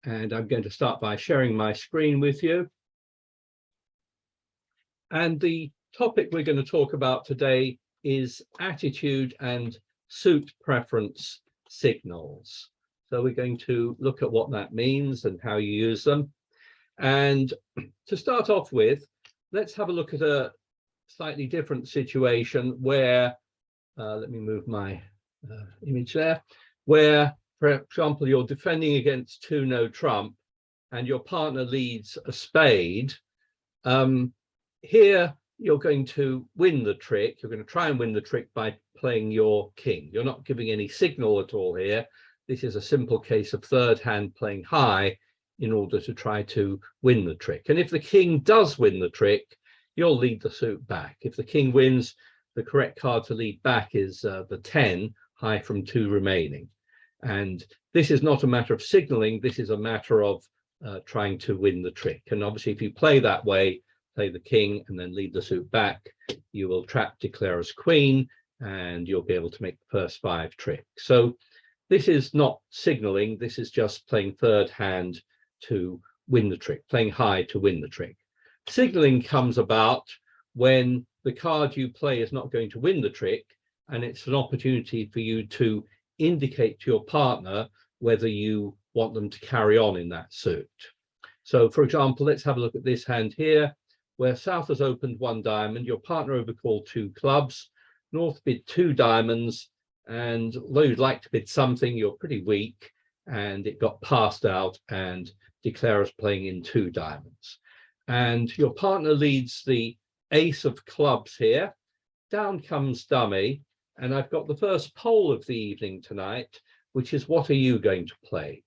And I'm going to start by sharing my screen with you. And the topic we're going to talk about today is attitude and suit preference signals. So we're going to look at what that means and how you use them. And to start off with, let's have a look at a slightly different situation where, let me move my image there, where, for example, you're defending against 2-no trump and your partner leads a spade. Here, you're going to win the trick. You're going to try and win the trick by playing your king. You're not giving any signal at all here. This is a simple case of third hand playing high in order to try to win the trick. And if the king does win the trick, you'll lead the suit back. If the king wins, the correct card to lead back is the 10, high from 2 remaining. And this is not a matter of signaling. This is a matter of trying to win the trick. And obviously, if you play that way, play the king and then lead the suit back, you will trap declarer's queen and you'll be able to make the first 5 tricks. So this is not signaling. This is just playing third hand to win the trick, playing high to win the trick. Signaling comes about when the card you play is not going to win the trick, and it's an opportunity for you to indicate to your partner whether you want them to carry on in that suit. So, for example, let's have a look at this hand here, where South has opened 1 diamond, your partner overcalled 2 clubs, North bid 2 diamonds, and although you'd like to bid something, you're pretty weak, and it got passed out, and declarer's playing in 2 diamonds. And your partner leads the ace of clubs here. Down comes dummy, and I've got the first poll of the evening tonight, which is what are you going to play,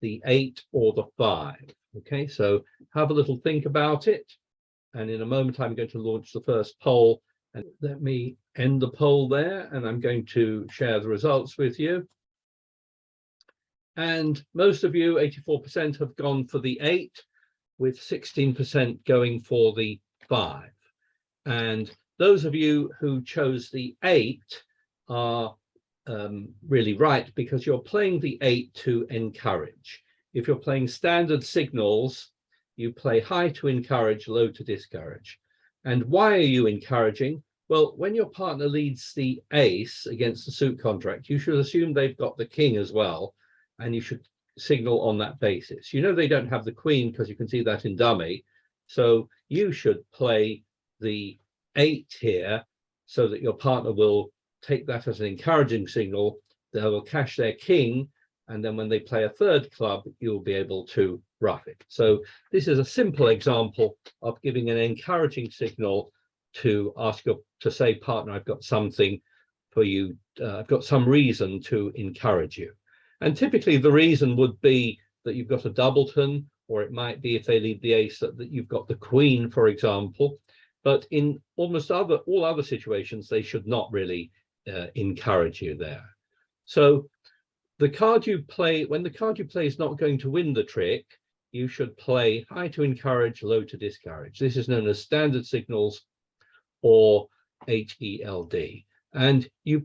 the 8 or the 5? Okay, so have a little think about it. And in a moment, I'm going to launch the first poll. And let me end the poll there, and I'm going to share the results with you. And most of you, 84%, have gone for the 8, with 16% going for the 5. And those of you who chose the 8 are really right, because you're playing the 8 to encourage. If you're playing standard signals, you play high to encourage, low to discourage. And why are you encouraging? Well, when your partner leads the ace against the suit contract, you should assume they've got the king as well, and you should signal on that basis. You know they don't have the queen because you can see that in dummy. So you should play the 8 here so that your partner will take that as an encouraging signal. They will cash their king, and then when they play a 3rd club, you'll be able to rough it. So this is a simple example of giving an encouraging signal to ask your, to say, partner, I've got something for you. I've got some reason to encourage you. And typically the reason would be that you've got a doubleton, or it might be if they lead the ace that you've got the queen, for example. But in almost all other situations, they should not really encourage you there. So the card you play, when the card you play is not going to win the trick, you should play high to encourage, low to discourage. This is known as standard signals, or HELD. And you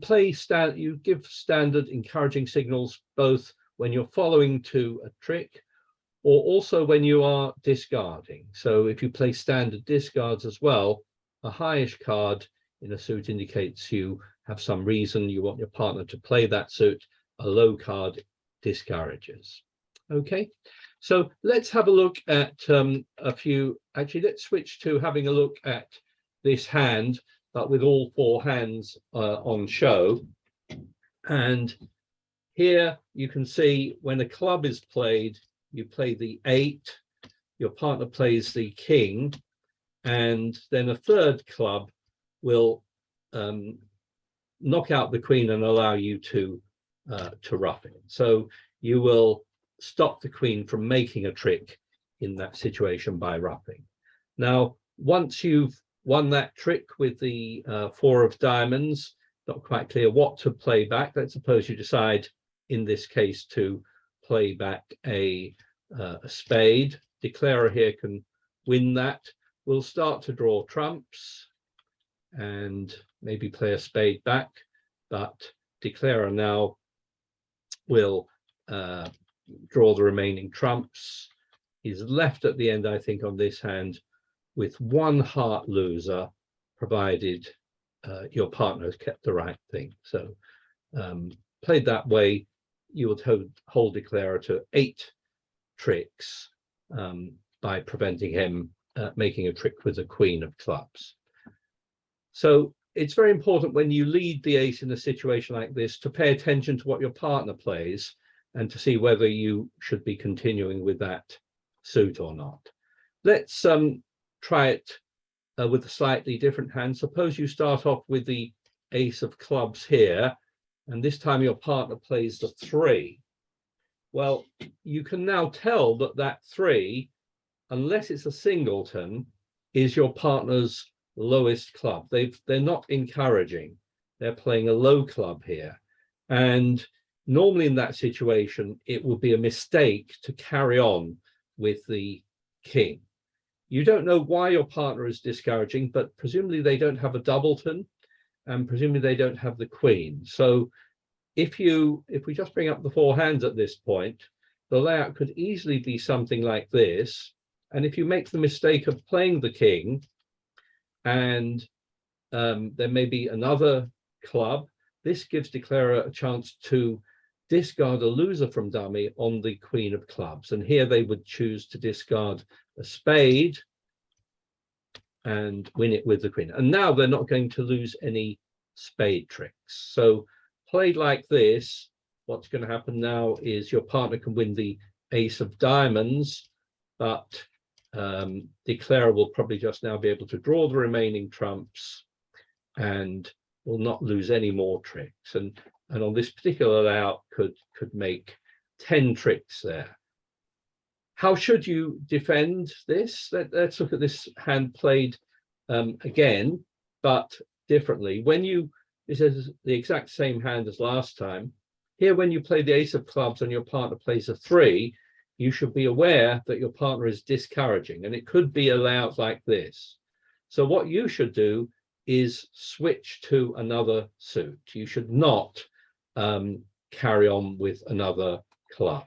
you give standard encouraging signals both when you're following to a trick or also when you are discarding. So if you play standard discards as well, a highish card in a suit indicates you have some reason you want your partner to play that suit. A low card discourages. Okay, so let's have a look at a few. Actually, let's switch to having a look at this hand, but with all 4 hands on show. And here you can see when a club is played, you play the 8, your partner plays the king, and then a 3rd club will knock out the queen and allow you to rough it. So you will stop the queen from making a trick in that situation by roughing. Now, once you've won that trick with the 4 of diamonds, not quite clear what to play back. Let's suppose you decide in this case to play back a spade. Declarer here can win that. We'll start to draw trumps and maybe play a spade back, but declarer now will draw the remaining trumps. He's left at the end, I think, on this hand with one heart loser, provided your partner has kept the right thing. So played that way, you would hold declarer to 8 tricks by preventing him making a trick with the queen of clubs. So it's very important when you lead the ace in a situation like this to pay attention to what your partner plays and to see whether you should be continuing with that suit or not. Let's try it with a slightly different hand. Suppose you start off with the ace of clubs here, and this time your partner plays the 3. Well, you can now tell that that 3, unless it's a singleton, is your partner's lowest club. They're not encouraging. They're playing a low club here. And normally in that situation, it would be a mistake to carry on with the king. You don't know why your partner is discouraging, but presumably they don't have a doubleton, and presumably they don't have the queen. So if we just bring up the 4 hands at this point, the layout could easily be something like this. And if you make the mistake of playing the king, and there may be another club, this gives declarer a chance to discard a loser from dummy on the queen of clubs. And here they would choose to discard a spade and win it with the queen. And now they're not going to lose any spade tricks. So played like this, what's going to happen now is your partner can win the ace of diamonds, but declarer will probably just now be able to draw the remaining trumps and will not lose any more tricks. And on this particular layout could make 10 tricks there. How should you defend this? Let's look at this hand played again, but differently. This is the exact same hand as last time. Here, when you play the ace of clubs and your partner plays a 3, you should be aware that your partner is discouraging, and it could be a layout like this. So what you should do is switch to another suit. You should not carry on with another club.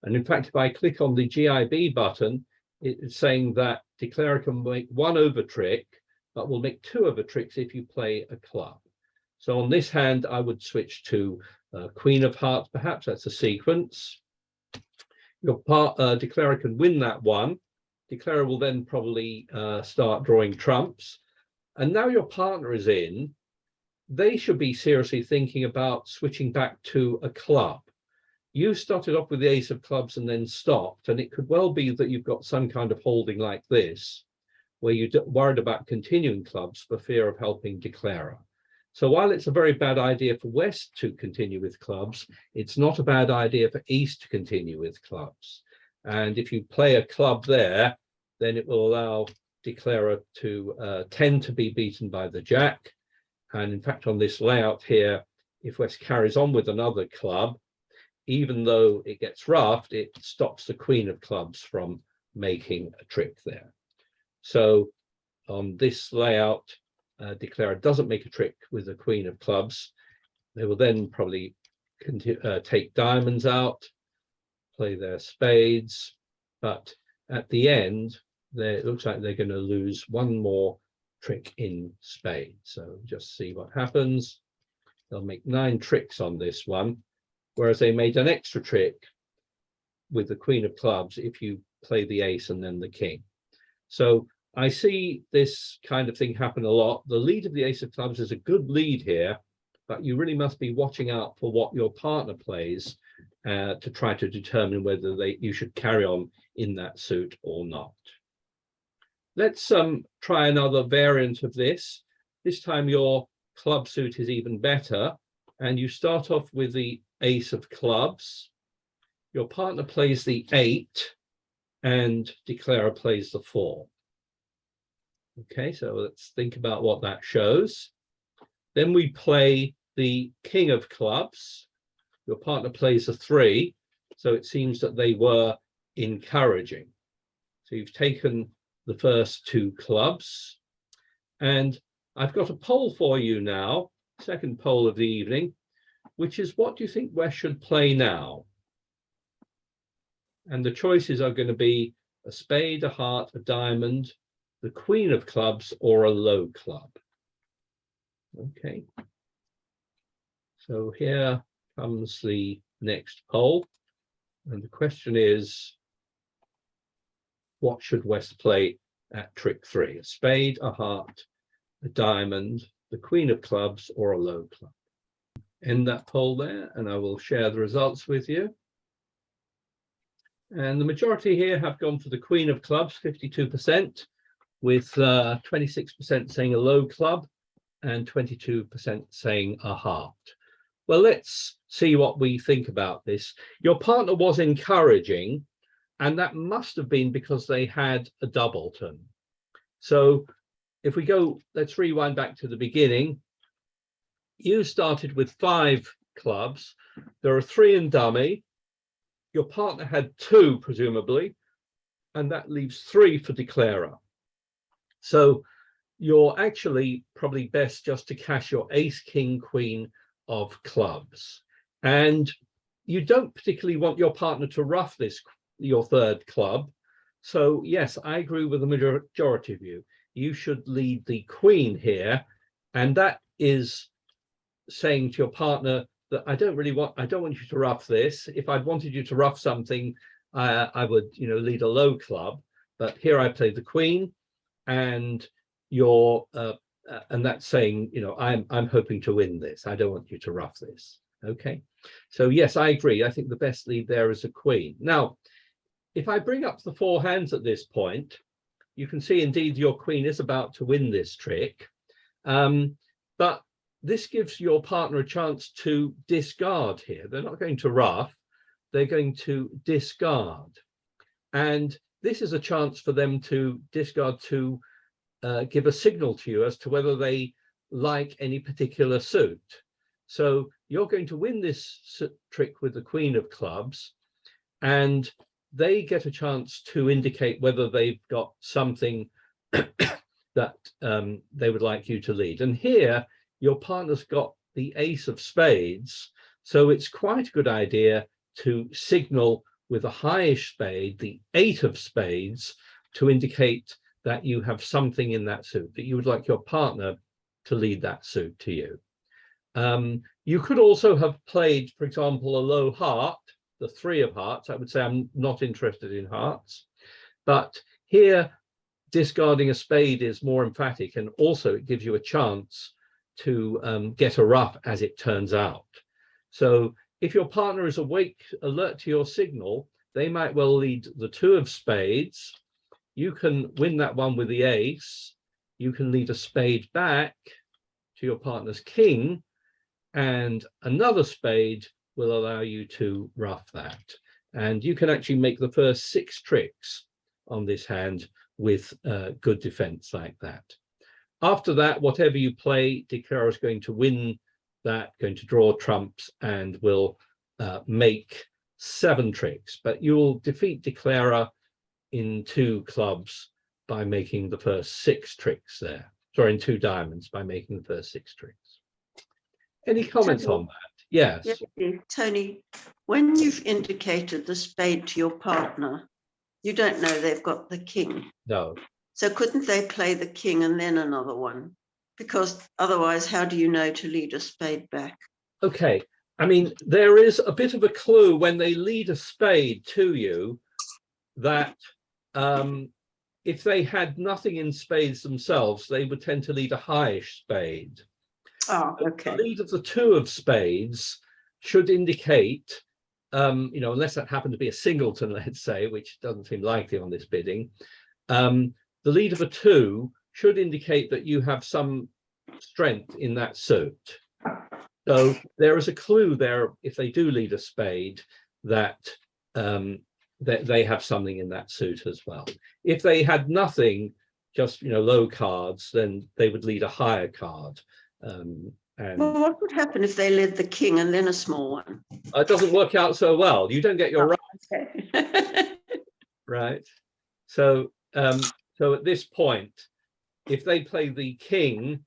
And in fact, if I click on the GIB button, it's saying that declarer can make 1 over trick, but will make 2 over tricks if you play a club. So on this hand, I would switch to queen of hearts, perhaps. That's a sequence. Your declarer can win that 1. Declarer will then probably start drawing trumps. And now your partner is in. They should be seriously thinking about switching back to a club. You started off with the ace of clubs and then stopped, and it could well be that you've got some kind of holding like this, where you're worried about continuing clubs for fear of helping declarer. So while it's a very bad idea for West to continue with clubs, it's not a bad idea for East to continue with clubs. And if you play a club there, then it will allow declarer to tend to be beaten by the jack. And in fact, on this layout here, if West carries on with another club, even though it gets roughed, it stops the queen of clubs from making a trick there. So on this layout, declarer doesn't make a trick with the queen of clubs. They will then probably take diamonds out, play their spades, but at the end, it looks like they're going to lose 1 more trick in spades. So just see what happens. They'll make 9 tricks on this one, whereas they made an extra trick with the queen of clubs if you play the ace and then the king. So I see this kind of thing happen a lot. The lead of the ace of clubs is a good lead here, but you really must be watching out for what your partner plays to try to determine whether you should carry on in that suit or not. Let's try another variant of this. This time your club suit is even better, and you start off with the ace of clubs. Your partner plays the 8, and declarer plays the 4. Okay, so let's think about what that shows. Then we play the king of clubs. Your partner plays a 3, so it seems that they were encouraging. So you've taken the first 2 clubs, and I've got a poll for you now, second poll of the evening, which is, what do you think West should play now? And the choices are going to be a spade, a heart, a diamond, the queen of clubs, or a low club. Okay. So here comes the next poll. And the question is, what should West play at trick 3? A spade, a heart, a diamond, the queen of clubs, or a low club? End that poll there, and I will share the results with you. And the majority here have gone for the queen of clubs, 52%, with 26% saying a low club and 22% saying a heart. Well, let's see what we think about this. Your partner was encouraging, and that must have been because they had a doubleton. So if we go, let's rewind back to the beginning. You started with 5 clubs. There are 3 in dummy. Your partner had 2, presumably, and that leaves 3 for declarer. So you're actually probably best just to cash your ace, king, queen of clubs. And you don't particularly want your partner to ruff this, your 3rd club. So yes, I agree with the majority of you. You should lead the queen here. And that is saying to your partner that I don't want you to ruff this. If I'd wanted you to ruff something, I would, lead a low club. But here I play the queen, and you're and that's saying, I'm hoping to win this. I don't want you to rough this. Okay. So yes, I agree. I think the best lead there is a queen. Now, if I bring up the 4 hands at this point, you can see indeed your queen is about to win this trick. But this gives your partner a chance to discard here. They're not going to rough, they're going to discard. And this is a chance for them to discard to give a signal to you as to whether they like any particular suit. So you're going to win this trick with the queen of clubs, and they get a chance to indicate whether they've got something that they would like you to lead. And here, your partner's got the ace of spades, so it's quite a good idea to signal with a highish spade, the 8 of spades, to indicate that you have something in that suit, that you would like your partner to lead that suit to you. You could also have played, for example, a low heart, the 3 of hearts. I would say I'm not interested in hearts, but here discarding a spade is more emphatic, and also it gives you a chance to get a ruff as it turns out. So if your partner is awake, alert to your signal, they might well lead the 2 of spades. You can win that one with the ace. You can lead a spade back to your partner's king, and another spade will allow you to ruff that. And you can actually make the first 6 tricks on this hand with good defense like that. After that, whatever you play, declarer is going to win that, going to draw trumps, and will make 7 tricks. But you'll defeat declarer in 2 clubs by making the first 6 tricks there. Sorry, in 2 diamonds by making the first 6 tricks. Any comments on that? Yes. Yeah, Tony, when you've indicated the spade to your partner, you don't know they've got the king. No. So couldn't they play the king and then another one? Because otherwise, how do you know to lead a spade back? Okay. I mean, there is a bit of a clue when they lead a spade to you that if they had nothing in spades themselves, they would tend to lead a highish spade. Oh, okay. The lead of the 2 of spades should indicate, unless that happened to be a singleton, let's say, which doesn't seem likely on this bidding, the lead of a 2 should indicate that you have some strength in that suit. So there is a clue there, if they do lead a spade, that they have something in that suit as well. If they had nothing, just low cards, then they would lead a higher card. And well, what would happen if they led the king and then a small one? It doesn't work out so well. You don't get your Okay. right. So at this point, if they play the king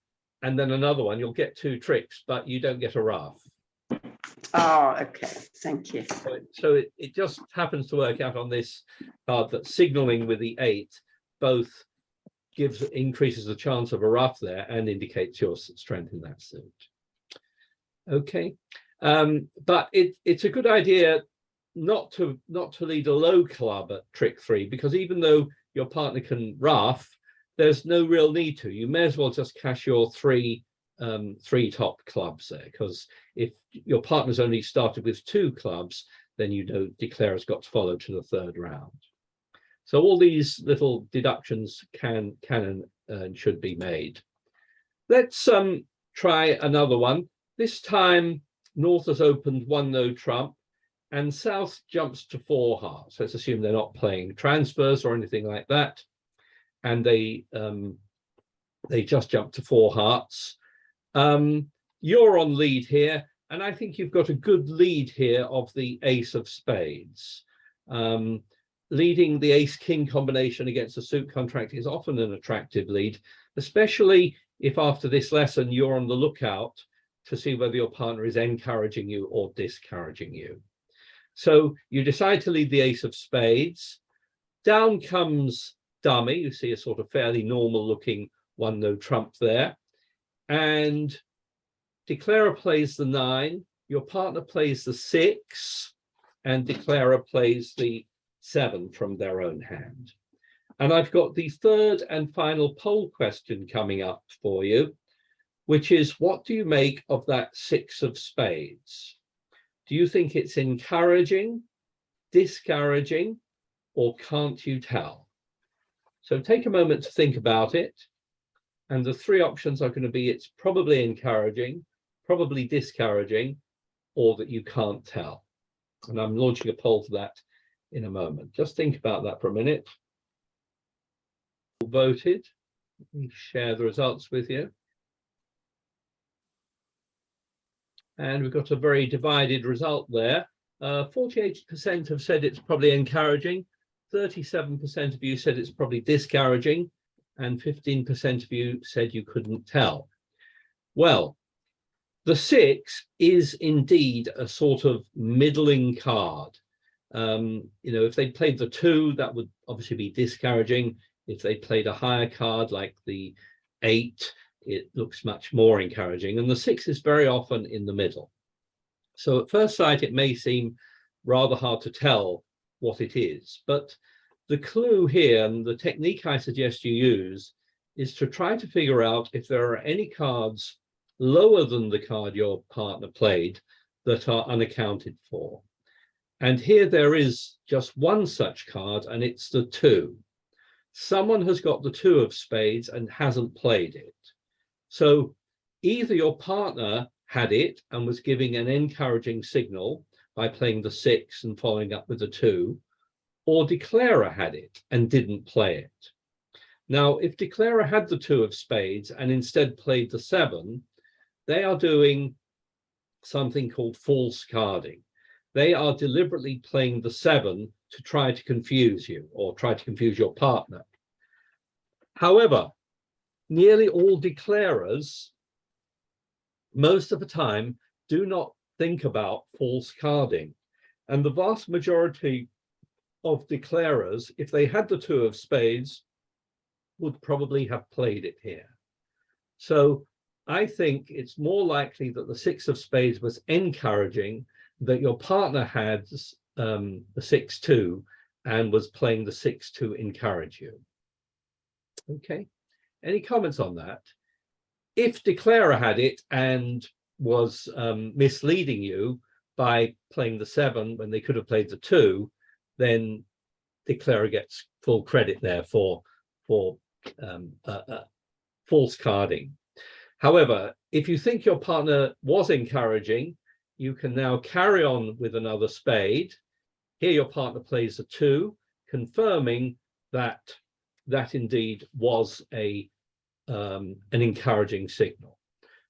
and then another one, you'll get 2 tricks, but you don't get a ruff. Oh, okay. Thank you. So it just happens to work out on this card that signaling with the 8 both increases the chance of a ruff there and indicates your strength in that suit. Okay, but it's a good idea not to lead a low club at trick 3, because even though your partner can ruff, there's no real need to. You may as well just cash your three top clubs there, because if your partner's only started with 2 clubs, then you know declare has got to follow to the 3rd round. So all these little deductions can and should be made. Let's try another one. This time North has opened 1 no trump and South jumps to 4 hearts. Let's assume they're not playing transfers or anything like that, and they just jump to 4 hearts. You're on lead here, and I think you've got a good lead here of the ace of spades. Leading the ace-king combination against a suit contract is often an attractive lead, especially if after this lesson you're on the lookout to see whether your partner is encouraging you or discouraging you. So you decide to lead the ace of spades. Down comes dummy. You see a sort of fairly normal looking 1 no trump there. And declarer plays the 9. Your partner plays the 6. And declarer plays the 7 from their own hand. And I've got the 3rd and final poll question coming up for you, which is, what do you make of that 6 of spades? Do you think it's encouraging, discouraging, or can't you tell? So take a moment to think about it. And the 3 options are going to be, it's probably encouraging, probably discouraging, or that you can't tell. And I'm launching a poll for that in a moment. Just think about that for a minute. Voted. Let me share the results with you. And we've got a very divided result there. 48% have said it's probably encouraging, 37% of you said it's probably discouraging, and 15% of you said you couldn't tell. Well, the 6 is indeed a sort of middling card. If they played the 2, that would obviously be discouraging. If they played a higher card like the 8, it looks much more encouraging. And the 6 is very often in the middle. So at first sight, it may seem rather hard to tell what it is. But the clue here, and the technique I suggest you use, is to try to figure out if there are any cards lower than the card your partner played that are unaccounted for. And here there is just one such card, and it's the 2. Someone has got the 2 of spades and hasn't played it. So either your partner had it and was giving an encouraging signal by playing the 6 and following up with the 2, or declarer had it and didn't play it. Now, if declarer had the 2 of spades and instead played the 7, they are doing something called false carding. They are deliberately playing the 7 to try to confuse you or try to confuse your partner. However, nearly all declarers, most of the time, do not think about false carding. And the vast majority of declarers, if they had the 2 of spades, would probably have played it here. So I think it's more likely that the 6 of spades was encouraging, that your partner had the 6-2 and was playing the 6 to encourage you. Okay, any comments on that? If declarer had it and was misleading you by playing the 7 when they could have played the 2, then declarer gets full credit there for false carding. However, if you think your partner was encouraging, you can now carry on with another spade. Here your partner plays a 2, confirming that that indeed was an encouraging signal.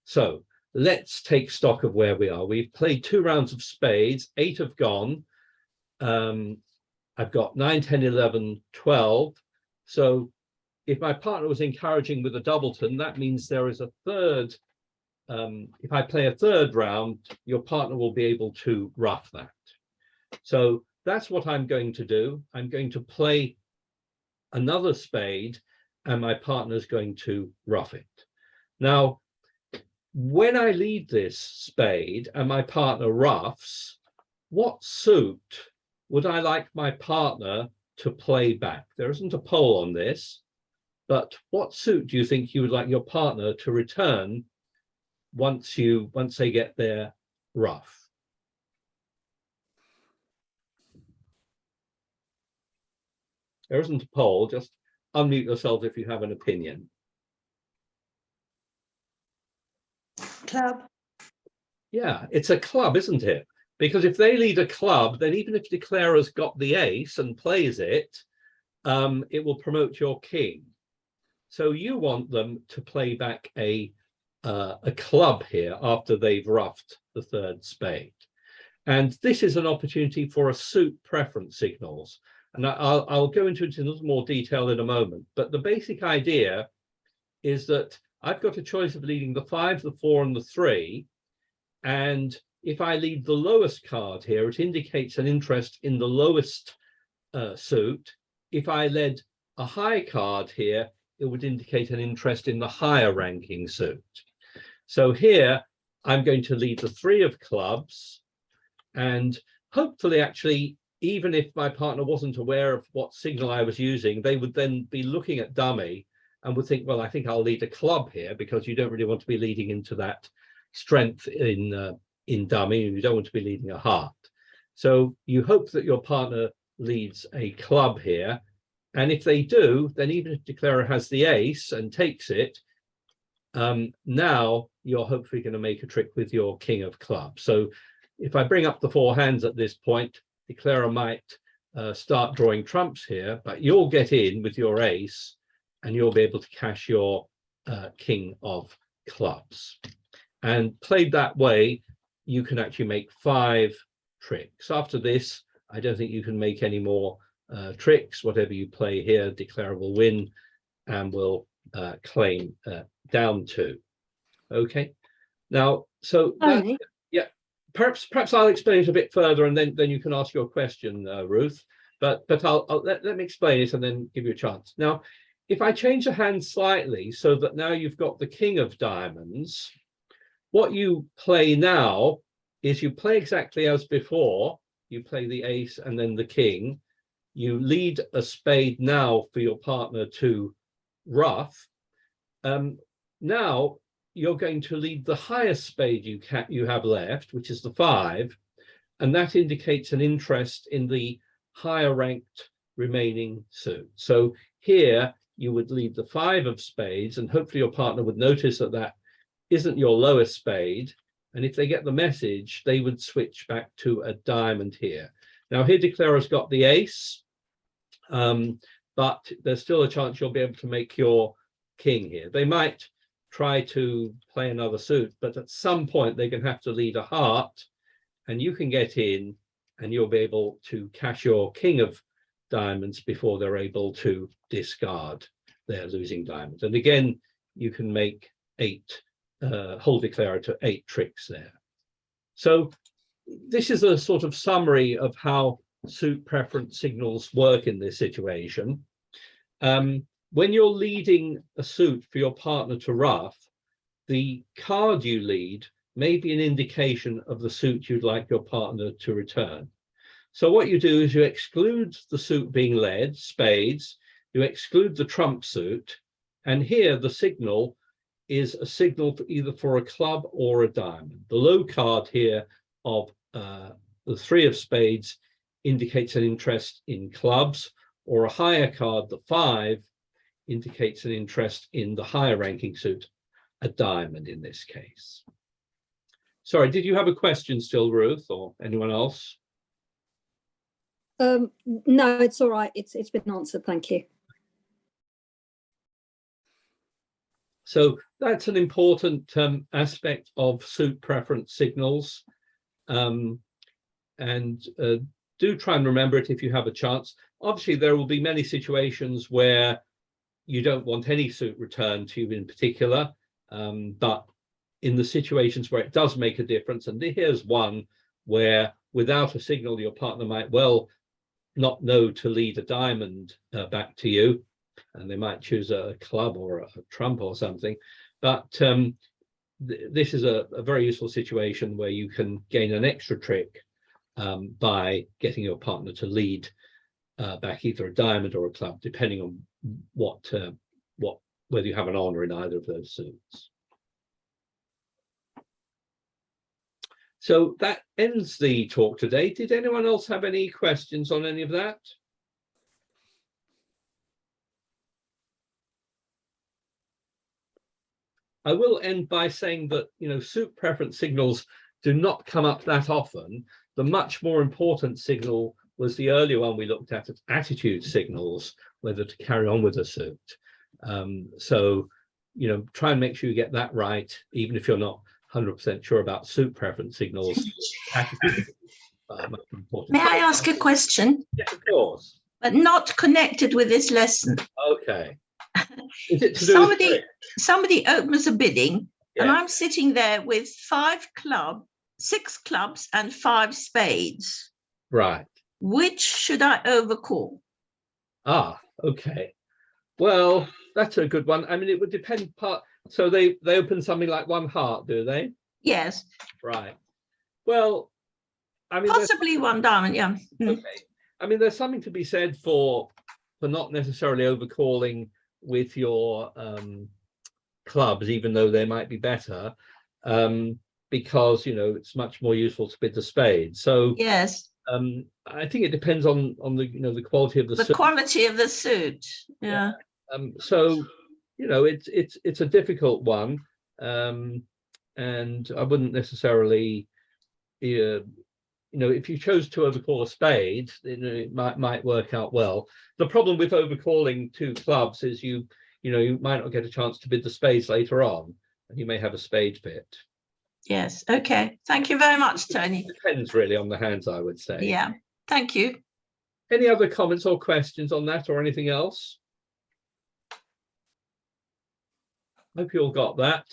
So let's take stock of where we are. We've played 2 rounds of spades, 8 have gone. I've got 9, 10, 11, 12. So if my partner was encouraging with a doubleton, that means there is a 3rd if I play a third round, your partner will be able to ruff that. So that's what I'm going to do. I'm going to play another spade and my partner's going to ruff it. Now, when I lead this spade and my partner ruffs, what suit would I like my partner to play back? There isn't a poll on this, but what suit do you think you would like your partner to return once they get their ruff? There isn't a poll, just unmute yourself if you have an opinion. Club. Yeah, it's a club, isn't it? Because if they lead a club, then even if declarer's got the ace and plays it, it will promote your king. So you want them to play back a club here after they've ruffed the third spade. And this is an opportunity for a suit preference signals. And I'll go into it in a little more detail in a moment. But the basic idea is that I've got a choice of leading the 5, the 4, and the 3. And if I lead the lowest card here, it indicates an interest in the lowest suit. If I led a high card here, it would indicate an interest in the higher ranking suit. So here, I'm going to lead the 3 of clubs. And hopefully, actually, even if my partner wasn't aware of what signal I was using, they would then be looking at dummy and would think, well, I think I'll lead a club here, because you don't really want to be leading into that strength in dummy. You don't want to be leading a heart. So you hope that your partner leads a club here. And if they do, then even if declarer has the ace and takes it, now you're hopefully going to make a trick with your king of clubs. So if I bring up the 4 hands at this point, declarer might start drawing trumps here, but you'll get in with your ace and you'll be able to cash your king of clubs. And played that way, you can actually make 5 tricks. After this, I don't think you can make any more tricks. Whatever you play here, declarer will win and will claim down 2. Okay. Now, so that, yeah, perhaps I'll explain it a bit further, and then you can ask your question, Ruth. But I'll let me explain it and then give you a chance. Now, if I change the hand slightly so that now you've got the king of diamonds, what you play now is you play exactly as before. You play the ace and then the king. You lead a spade now for your partner to ruff. Now you're going to lead the highest spade you have left, which is the 5, and that indicates an interest in the higher ranked remaining suit. So here you would lead the 5 of spades, and hopefully your partner would notice that that isn't your lowest spade. And if they get the message, they would switch back to a diamond here. Now here declarer's got the ace, but there's still a chance you'll be able to make your king here. They might try to play another suit, but at some point they're going to have to lead a heart, and you can get in and you'll be able to cash your king of diamonds before they're able to discard their losing diamonds. And again, you can make 8, hold declarer to 8 tricks there. So this is a sort of summary of how suit preference signals work in this situation. When you're leading a suit for your partner to ruff, the card you lead may be an indication of the suit you'd like your partner to return. So what you do is you exclude the suit being led, spades, you exclude the trump suit, and here the signal is a signal for either for a club or a diamond. The low card here of the 3 of spades indicates an interest in clubs, or a higher card, the 5, indicates an interest in the higher ranking suit, a diamond in this case. Sorry, did you have a question still, Ruth, or anyone else? No, it's all right. It's been answered. Thank you. So that's an important aspect of suit preference signals. And do try and remember it if you have a chance. Obviously, there will be many situations where you don't want any suit returned to you in particular, but in the situations where it does make a difference, and here's one where without a signal, your partner might well not know to lead a diamond back to you, and they might choose a club or a trump or something. But this is a very useful situation where you can gain an extra trick by getting your partner to lead back either a diamond or a club, depending on whether you have an honor in either of those suits. So that ends the talk today. Did anyone else have any questions on any of that? I will end by saying that, suit preference signals do not come up that often. The much more important signal was the earlier one we looked at attitude signals, whether to carry on with a suit. So, try and make sure you get that right, even if you're not 100% sure about suit preference signals. May I ask a question? Yes, of course. But not connected with this lesson. Okay. Is it to do somebody opens a bidding, yeah. and I'm sitting there with 6 clubs and 5 spades. Right. Which should I overcall? Ah, okay. Well, that's a good one. I mean, it would depend so they open something like 1 heart, do they? Yes. Right. Well, I mean, possibly 1 diamond, yeah. Okay. I mean, there's something to be said for not necessarily overcalling with your clubs, even though they might be better, because it's much more useful to bid the spade. So yes, I think it depends on the the quality of the suit. quality of the suit. Yeah. So it's a difficult one, and I wouldn't necessarily if you chose to overcall a spade, it might work out well. The problem with overcalling 2 clubs is you might not get a chance to bid the spades later on, and you may have a spade fit. Yes. Okay. Thank you very much, Tony. It depends really on the hands, I would say. Yeah. Thank you. Any other comments or questions on that or anything else? Hope you all got that.